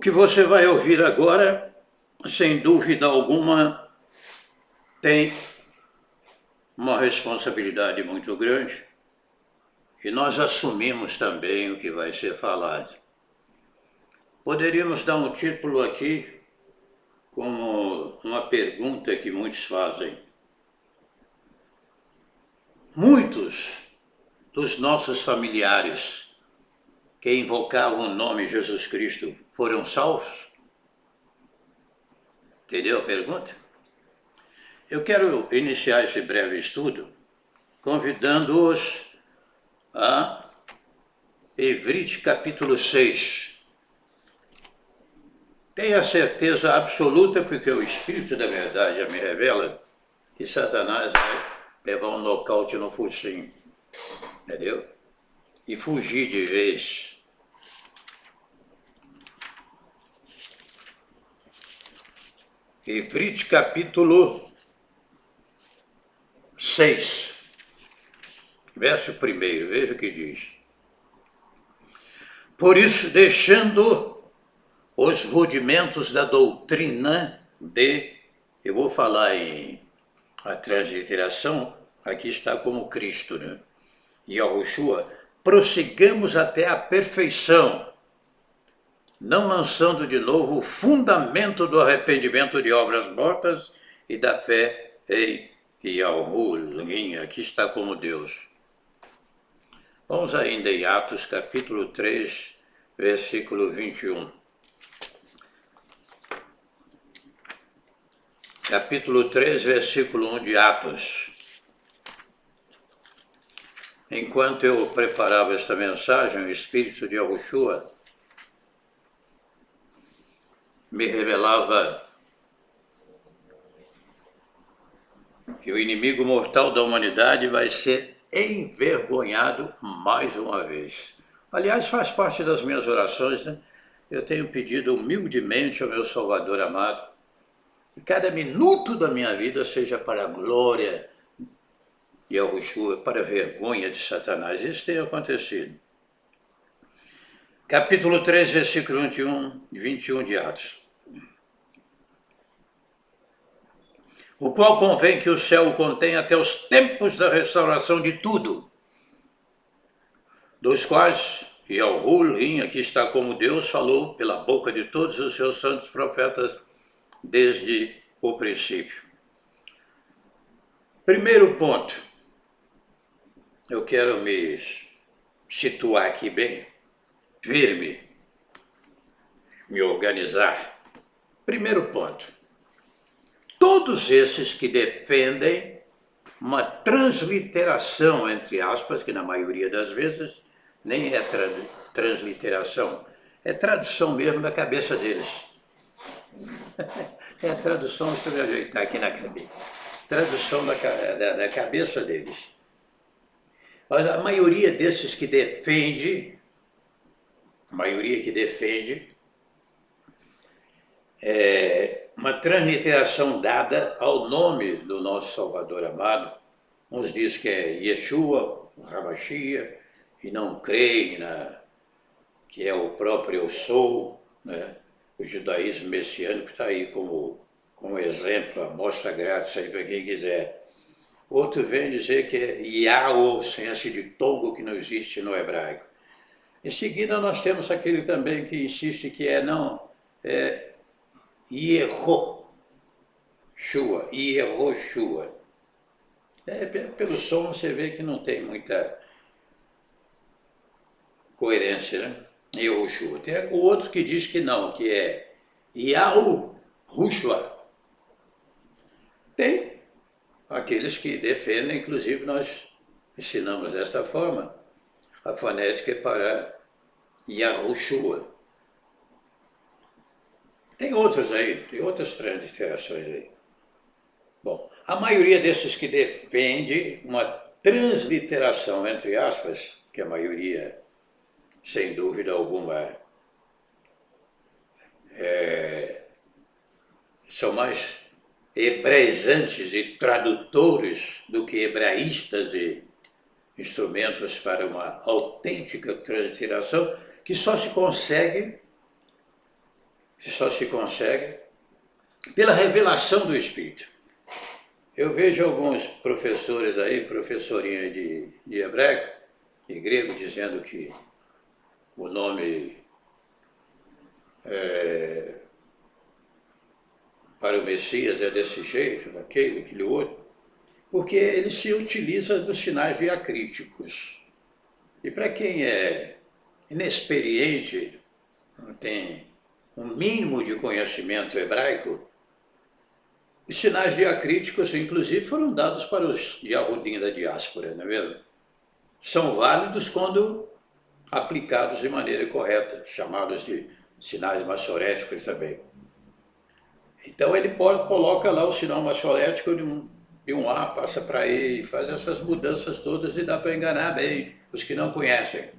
O que você vai ouvir agora, sem dúvida alguma, tem uma responsabilidade muito grande e nós assumimos também o que vai ser falado. Poderíamos dar um título aqui como uma pergunta que muitos fazem. Muitos dos nossos familiares que invocavam o nome de Jesus Cristo foram salvos? Entendeu a pergunta? Eu quero iniciar esse breve estudo convidando-os a Evrite capítulo 6. Tenha certeza absoluta, porque o Espírito da Verdade já me revela, que Satanás vai levar um nocaute no focinho, entendeu? E fugir de vez. Evrite capítulo 6, verso 1, veja o que diz. Por isso, deixando os rudimentos da doutrina eu vou falar em a transliteração, aqui está como Cristo, né? E Yahushua, prossigamos até a perfeição, não lançando de novo o fundamento do arrependimento de obras mortas e da fé em Yahushua, aqui está como Deus. Vamos ainda em Atos capítulo 3, versículo 21. Capítulo 3, versículo 1 de Atos. Enquanto eu preparava esta mensagem, o Espírito de Yahushua me revelava que o inimigo mortal da humanidade vai ser envergonhado mais uma vez. Aliás, faz parte das minhas orações, né? Eu tenho pedido humildemente ao meu Salvador amado que cada minuto da minha vida seja para a glória de Yahushua, para a vergonha de Satanás. Isso tem acontecido. Capítulo 3, versículo 21 de Atos. O qual convém que o céu contenha até os tempos da restauração de tudo, dos quais Yahushua, aqui está como Deus, falou pela boca de todos os seus santos profetas desde o princípio. Primeiro ponto, eu quero me situar aqui bem, firme, me organizar. Primeiro ponto, todos esses que defendem uma transliteração, entre aspas, que na maioria das vezes nem é transliteração, é tradução mesmo da cabeça deles. É a tradução, deixa eu me ajeitar aqui na cabeça, tradução da cabeça deles. Mas a maioria desses que defende, uma transliteração dada ao nome do nosso Salvador amado. Uns dizem que é Yeshua, o Hamashia, e não creem que é o próprio Eu Sou, né? O judaísmo messiânico está aí como exemplo, amostra grátis aí para quem quiser. Outro vem dizer que é Yahweh, sem esse de tongo que não existe no hebraico. Em seguida nós temos aquele também que insiste que é Yehoshua. Pelo som você vê que não tem muita coerência, né? Yahushua. Tem o outro que diz que não, que é Yahushua. Tem aqueles que defendem, inclusive nós ensinamos desta forma, a fonética para Yahushua. Tem outros aí, tem outras transliterações aí. Bom, a maioria desses que defende uma transliteração, entre aspas, que a maioria, sem dúvida alguma, são mais hebraizantes e tradutores do que hebraístas e instrumentos para uma autêntica transliteração, que só se consegue que só se consegue pela revelação do Espírito. Eu vejo alguns professores aí, professorinha de hebraico e grego, dizendo que o nome para o Messias é desse jeito, daquele, aquele outro, porque ele se utiliza dos sinais diacríticos. E para quem é inexperiente, não tem um mínimo de conhecimento hebraico, os sinais diacríticos, inclusive, foram dados para os Yahudim da diáspora, não é mesmo? São válidos quando aplicados de maneira correta, chamados de sinais maçoréticos também. Então ele coloca lá o sinal maçorético de um A, passa para E, faz essas mudanças todas e dá para enganar bem os que não conhecem.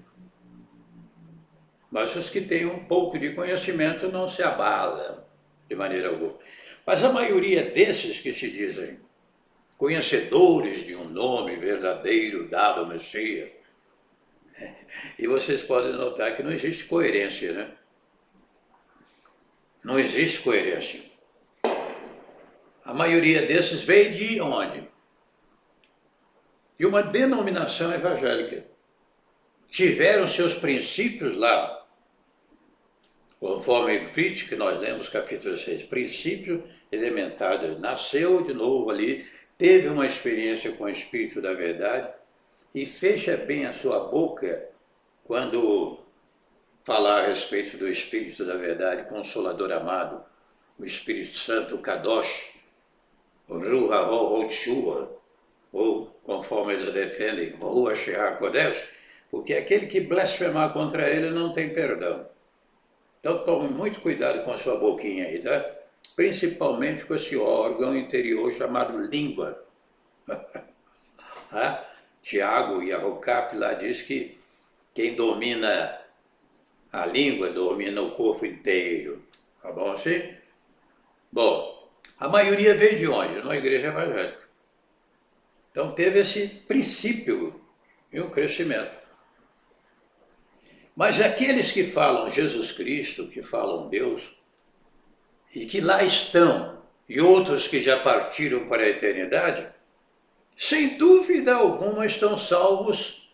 Mas os que têm um pouco de conhecimento não se abalam de maneira alguma. Mas a maioria desses que se dizem conhecedores de um nome verdadeiro dado ao Messias, e vocês podem notar que não existe coerência, né? Não existe coerência. A maioria desses veio de onde? De uma denominação evangélica. Tiveram seus princípios lá, conforme o Crítico, que nós lemos capítulo 6, princípio elementar, nasceu de novo ali, teve uma experiência com o Espírito da verdade e fecha bem a sua boca quando falar a respeito do Espírito da verdade, Consolador amado, o Espírito Santo, o Kadosh, o Ruach HaKodesh, ou conforme eles defendem, o Ruach HaKodesh, porque aquele que blasfemar contra ele não tem perdão. Então tome muito cuidado com a sua boquinha aí, tá? Principalmente com esse órgão interior chamado língua. Tiago e a Rocap lá diz que quem domina a língua domina o corpo inteiro. Tá bom assim? Bom, a maioria veio de onde? Na igreja evangélica. Então teve esse princípio e um crescimento. Mas aqueles que falam Jesus Cristo, que falam Deus, e que lá estão, e outros que já partiram para a eternidade, sem dúvida alguma estão salvos,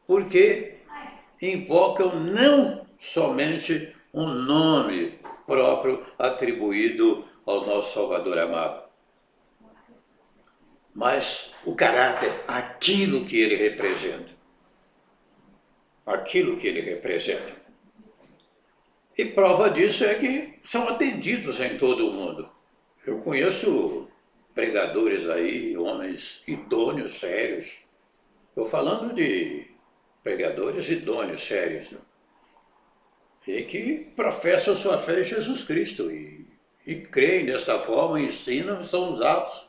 porque invocam não somente um nome próprio atribuído ao nosso Salvador amado, mas o caráter, aquilo que ele representa. Aquilo que ele representa. E prova disso é que são atendidos em todo o mundo. Eu conheço pregadores aí, homens idôneos, sérios. Estou falando de pregadores idôneos, sérios, né? E que professam sua fé em Jesus Cristo e creem dessa forma, ensinam, são usados.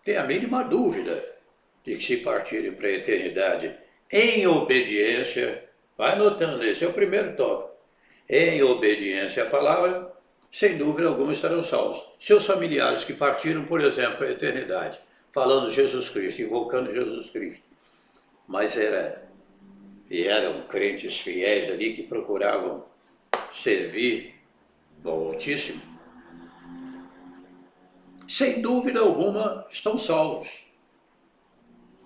Tem a mínima dúvida de que se partirem para a eternidade em obediência, vai anotando, esse é o primeiro tópico, em obediência à palavra, sem dúvida alguma estarão salvos. Seus familiares que partiram, por exemplo, para a eternidade, falando Jesus Cristo, invocando Jesus Cristo, mas eram crentes fiéis ali que procuravam servir ao Altíssimo, sem dúvida alguma estão salvos.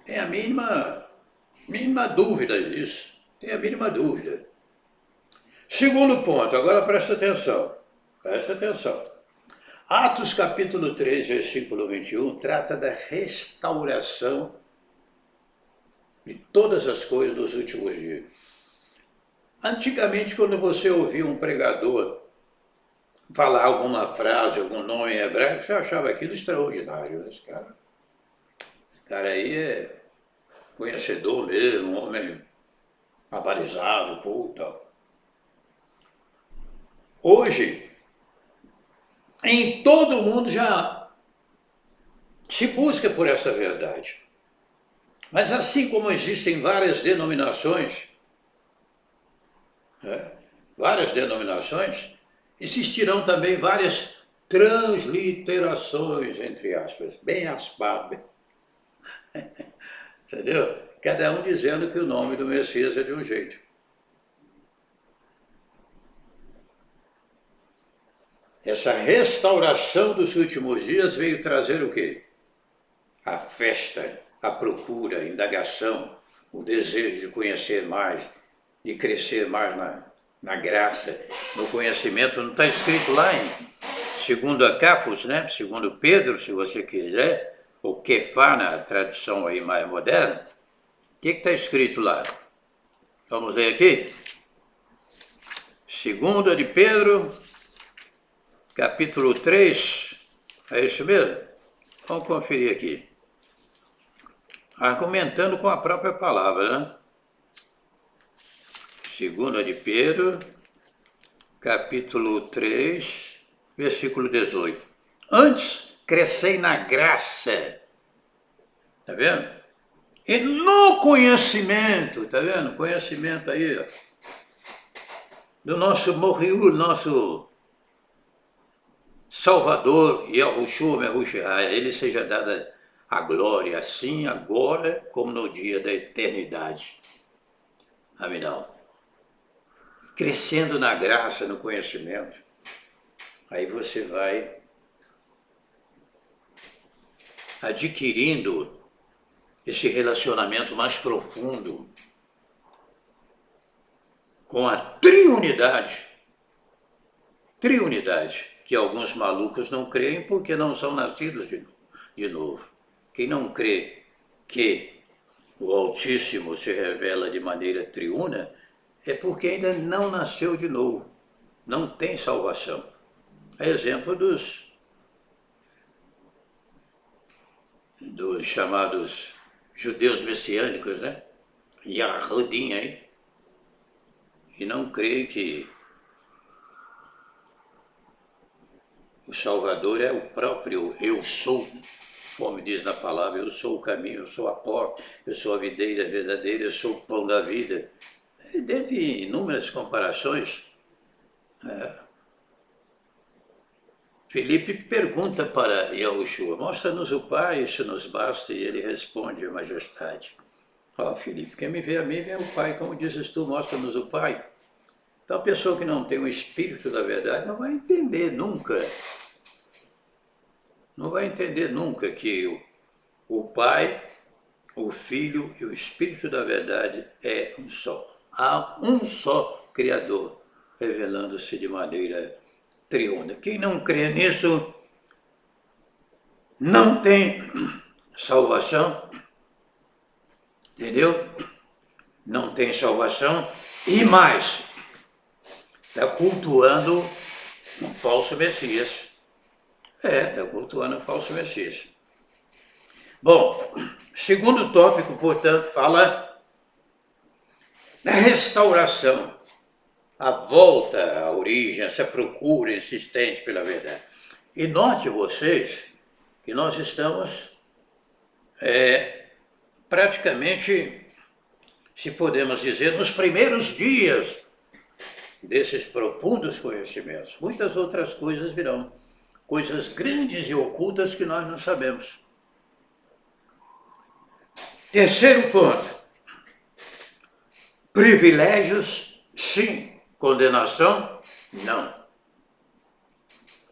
Tem a mínima dúvida disso, tem a mínima dúvida. Segundo ponto, agora presta atenção. Atos capítulo 3, versículo 21, trata da restauração de todas as coisas dos últimos dias. Antigamente, quando você ouvia um pregador falar alguma frase, algum nome em hebraico, você achava aquilo extraordinário. Esse cara aí é conhecedor mesmo, um homem abalizado, puta. Hoje, em todo o mundo já se busca por essa verdade. Mas assim como existem várias denominações, existirão também várias transliterações, entre aspas, bem aspado. Entendeu? Cada um dizendo que o nome do Messias é de um jeito. Essa restauração dos últimos dias veio trazer o quê? A festa, a procura, a indagação, o desejo de conhecer mais, de crescer mais na graça, no conhecimento. Não está escrito lá em 2 Cafos, né? 2 Pedro, se você quiser, ou Kefá na tradução aí mais moderna. O que está escrito lá? Vamos ler aqui? 2 de Pedro, capítulo 3, é isso mesmo? Vamos conferir aqui. Argumentando com a própria palavra, né? 2 de Pedro, capítulo 3, versículo 18. Antes, crescei na graça, tá vendo? E no conhecimento, tá vendo? Conhecimento aí, ó, do nosso Morriú, nosso Salvador, Yahushua, Mehushai, a ele seja dada a glória, assim agora como no dia da eternidade. Amém. Crescendo na graça, no conhecimento, aí você vai adquirindo esse relacionamento mais profundo com a triunidade, que alguns malucos não creem porque não são nascidos de novo. Quem não crê que o Altíssimo se revela de maneira triuna é porque ainda não nasceu de novo, não tem salvação. É exemplo dos chamados judeus messiânicos, né? Yahudim aí, e não creem que o Salvador é o próprio eu sou, como diz na palavra, eu sou o caminho, eu sou a porta, eu sou a videira verdadeira, eu sou o pão da vida. Dentre inúmeras comparações, Filipe pergunta para Yahushua, mostra-nos o Pai, isso nos basta, e ele responde, majestade. Ó, Filipe, quem me vê a mim, vê o Pai, como dizes tu, mostra-nos o Pai. Então a pessoa que não tem o Espírito da verdade não vai entender nunca, que o Pai, o Filho e o Espírito da verdade é um só. Há um só Criador, revelando-se de maneira triuna. Quem não crê nisso não tem salvação, entendeu? Não tem salvação e mais, está cultuando um falso Messias. Está cultuando um falso Messias. Bom, segundo tópico, portanto, fala da restauração, a volta à origem, essa procura insistente pela verdade. E note vocês que nós estamos praticamente, se podemos dizer, nos primeiros dias desses profundos conhecimentos. Muitas outras coisas virão, coisas grandes e ocultas que nós não sabemos. Terceiro ponto, privilégios, sim. Condenação, não.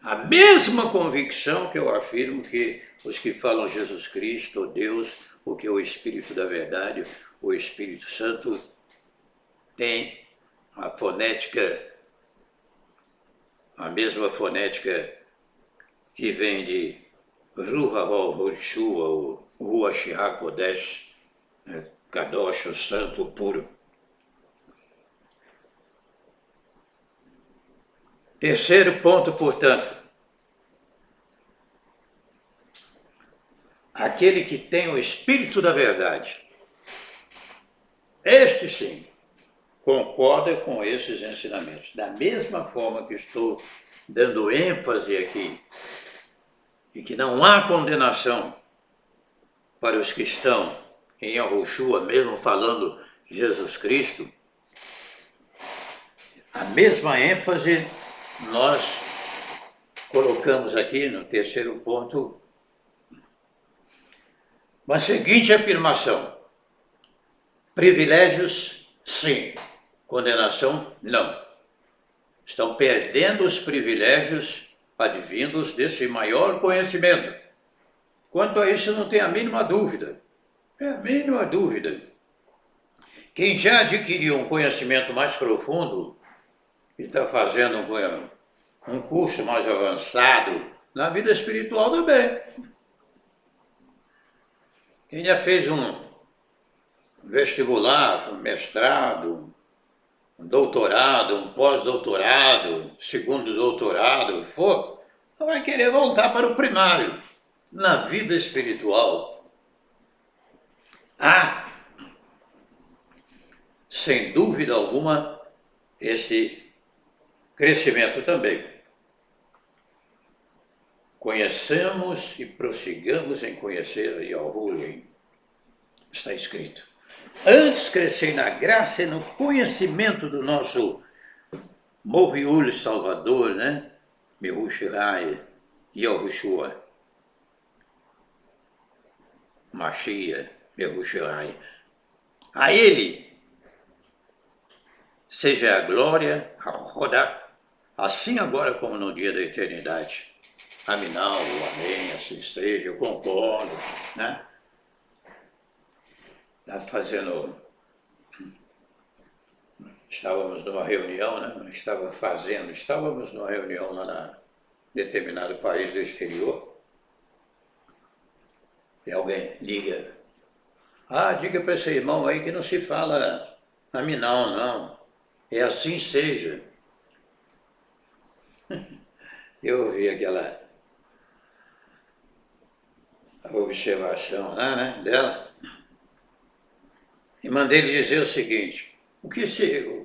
A mesma convicção que eu afirmo que os que falam Jesus Cristo, ou Deus, ou que é o Espírito da verdade, o Espírito Santo, tem a fonética, a mesma fonética que vem de Ruach HaKodesh, ou Ruach HaKodesh, Kadosh, o Santo, o Puro. Terceiro ponto, portanto, aquele que tem o Espírito da verdade, este sim, concorda com esses ensinamentos. Da mesma forma que estou dando ênfase aqui, e que não há condenação para os que estão em Yahushua, mesmo falando Jesus Cristo, a mesma ênfase nós colocamos aqui no terceiro ponto uma seguinte afirmação: privilégios, sim, condenação, não. Estão perdendo os privilégios advindos desse maior conhecimento. Quanto a isso, não tem a mínima dúvida. É a mínima dúvida. Quem já adquiriu um conhecimento mais profundo e está fazendo um curso mais avançado na vida espiritual também. Quem já fez um vestibular, um mestrado, um doutorado, um pós-doutorado, segundo doutorado, o que for, não vai querer voltar para o primário. Na vida espiritual, há, sem dúvida alguma, esse crescimento também. Conhecemos e prossigamos em conhecer a Yahuwah. Está escrito. Antes crescer na graça e no conhecimento do nosso Mohiul Salvador, né? Mehushai, Yahushua, Mashiach, Mehushai. A Ele seja a glória, a roda, assim agora como no dia da eternidade. Aminal, amém, assim seja, eu concordo, né? Está fazendo... Estávamos numa reunião, né? Estávamos numa reunião lá em determinado país do exterior. E alguém liga. Diga para esse irmão aí que não se fala Aminal, não. É assim seja. Eu ouvi aquela observação lá, né, dela. E mandei ele dizer o seguinte,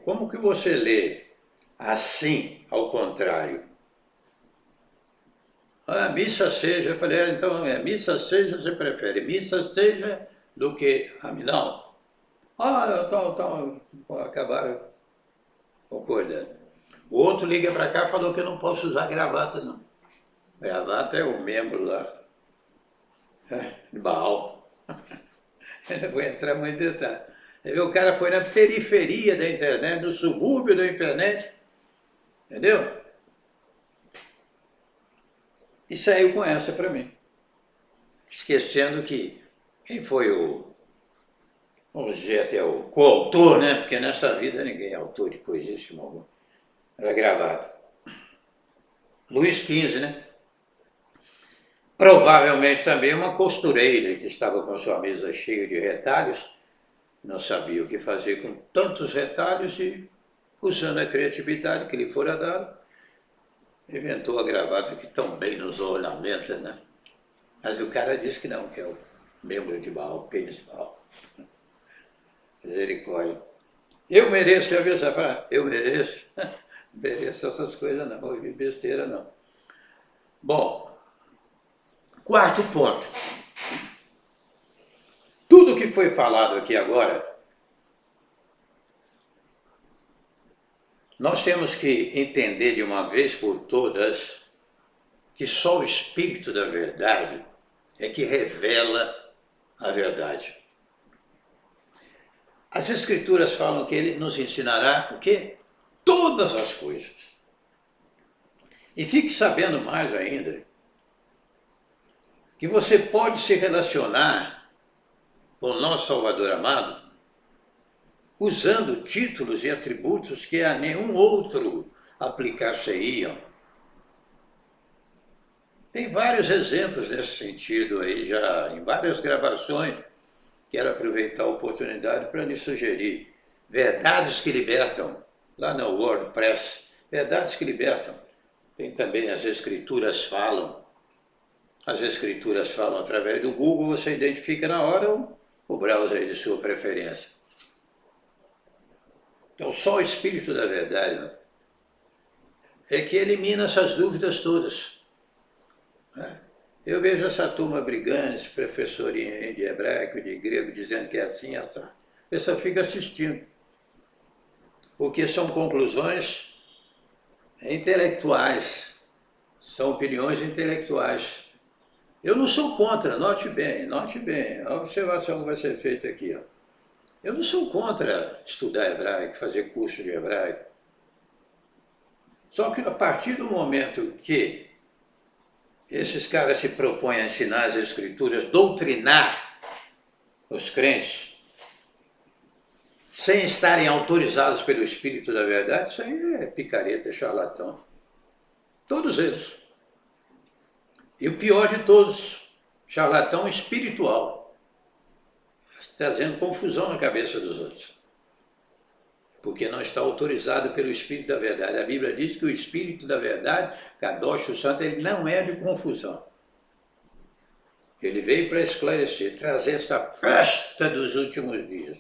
como que você lê assim, ao contrário? Missa seja, eu falei, então missa seja você prefere, missa seja do que Aminal? Acabaram concordando. O outro liga para cá e falou que eu não posso usar gravata, não. Gravata é o membro lá de Baal. Eu não vou entrar muito em detalhe. O cara foi na periferia da internet, no subúrbio da internet, entendeu? E saiu com essa para mim. Esquecendo que quem foi vamos dizer até o coautor, né? Porque nessa vida ninguém é autor de coisíssima alguma. Era gravado. Luís XV, né? Provavelmente também uma costureira que estava com sua mesa cheia de retalhos, não sabia o que fazer com tantos retalhos e, usando a criatividade que lhe fora dada, inventou a gravata que tão bem nos ornamenta, né? Mas o cara disse que não, que é o membro de Baal, pênis de Baal. Misericórdia. Eu mereço, já viu essa frase? Eu mereço. Mereço essas coisas não, ouvi besteira não. Bom, quarto ponto. Tudo que foi falado aqui agora, nós temos que entender de uma vez por todas que só o Espírito da Verdade é que revela a verdade. As Escrituras falam que Ele nos ensinará o quê? Todas as coisas. E fique sabendo mais ainda, que você pode se relacionar com o nosso Salvador amado usando títulos e atributos que a nenhum outro aplicar-se-iam. Tem vários exemplos nesse sentido aí, já em várias gravações. Quero aproveitar a oportunidade para lhe sugerir verdades que libertam, lá no WordPress, verdades que libertam. Tem também as Escrituras falam. As Escrituras falam através do Google, você identifica na hora o browser de sua preferência. Então, só o Espírito da Verdade é que elimina essas dúvidas todas. Eu vejo essa turma brigando, esse professorinho de hebraico, de grego, dizendo que é assim, essa. Eu só fico assistindo. Porque são conclusões intelectuais, são opiniões intelectuais. Eu não sou contra, note bem, a observação vai ser feita aqui. Eu não sou contra estudar hebraico, fazer curso de hebraico. Só que a partir do momento que Esses caras se propõem a ensinar as Escrituras, doutrinar os crentes, sem estarem autorizados pelo Espírito da verdade. Isso aí é picareta, é charlatão. Todos eles. E o pior de todos, charlatão espiritual, trazendo confusão na cabeça dos outros, porque não está autorizado pelo Espírito da verdade. A Bíblia diz que o Espírito da verdade, Kadosh, o Santo, ele não é de confusão. Ele veio para esclarecer, trazer essa festa dos últimos dias,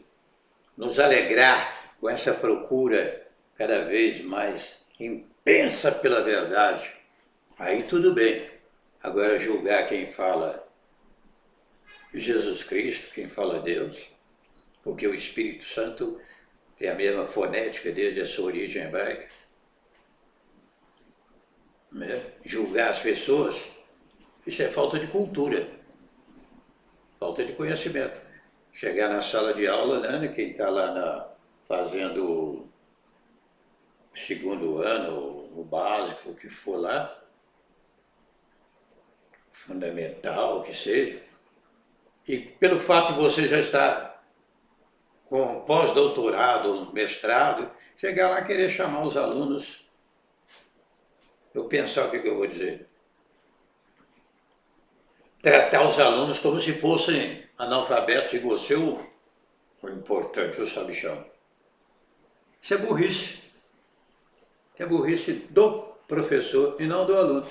nos alegrar com essa procura cada vez mais intensa pela verdade. Aí tudo bem. Agora julgar quem fala Jesus Cristo, quem fala Deus, porque o Espírito Santo tem a mesma fonética desde a sua origem hebraica. Né? Julgar as pessoas, isso é falta de cultura, falta de conhecimento. Chegar na sala de aula, né, quem está lá fazendo o segundo ano, o básico, o que for lá, fundamental, o que seja, e pelo fato de você já estar com pós-doutorado, mestrado, chegar lá e querer chamar os alunos, eu pensar o que eu vou dizer. Tratar os alunos como se fossem analfabetos e você o importante, o sabichão. Isso é burrice. É burrice do professor e não do aluno.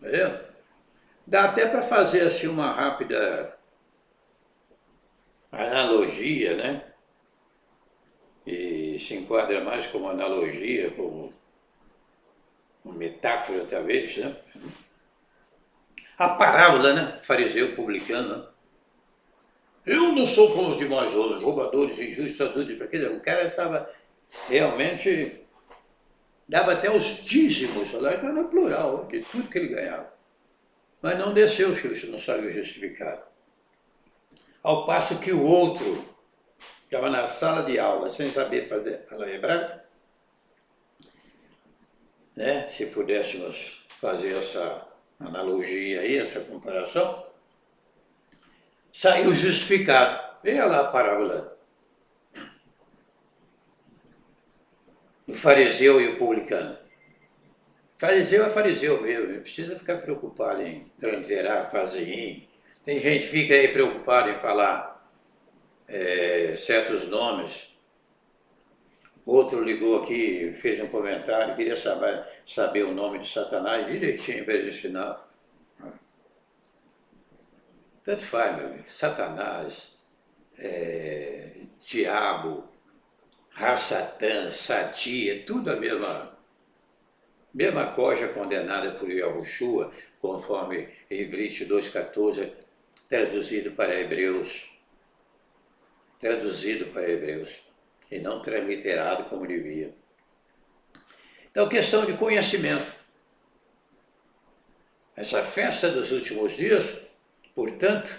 Tá vendo? Dá até para fazer assim uma rápida analogia, né? E se enquadra mais como analogia, como uma metáfora talvez, né? A parábola, né? Fariseu publicano, né? Eu não sou como os demais homens, roubadores, injustos, adultos. Quer dizer, o cara estava realmente, dava até os dízimos, lá está no plural, de tudo que ele ganhava. Mas não desceu, não saiu justificado. Ao passo que o outro estava na sala de aula sem saber falar hebraico, né? Se pudéssemos fazer essa analogia aí, essa comparação, saiu justificado. Veja lá a parábola do fariseu e o publicano. Fariseu é fariseu mesmo, não precisa ficar preocupado em transerar, fazer. Tem gente que fica aí preocupada em falar certos nomes. Outro ligou aqui, fez um comentário, queria saber o nome de Satanás direitinho para ele ensinar. Tanto faz, meu amigo. Satanás, diabo, Ra-Satã, Satia, tudo a mesma coja condenada por Yahushua, conforme Ivrit 2,14, traduzido para Hebreus, e não transliterado como devia. Então, questão de conhecimento. Essa festa dos últimos dias, portanto,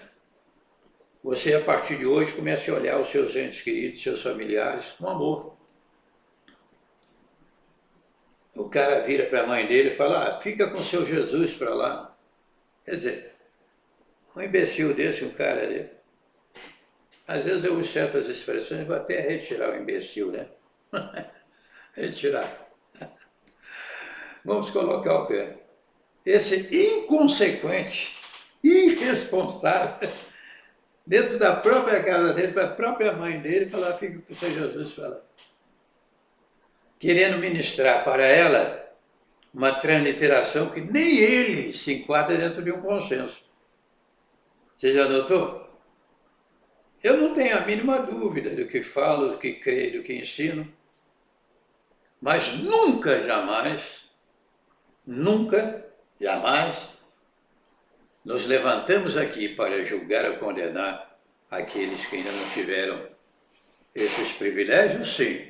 você a partir de hoje comece a olhar os seus entes queridos, seus familiares, com amor. O cara vira para a mãe dele e fala, fica com seu Jesus para lá. Quer dizer, um imbecil desse, um cara dele. Às vezes eu uso certas expressões, vou até retirar o imbecil, né? Retirar. Vamos colocar o pé. Esse inconsequente, irresponsável, dentro da própria casa dele, para a própria mãe dele, falar, fica com o seu Jesus para lá. Querendo ministrar para ela uma transliteração que nem ele se enquadra dentro de um consenso. Você já notou? Eu não tenho a mínima dúvida do que falo, do que creio, do que ensino, mas nunca, jamais, nos levantamos aqui para julgar ou condenar aqueles que ainda não tiveram esses privilégios, sim.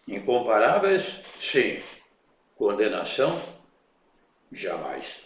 Incomparáveis, sim. Condenação, jamais.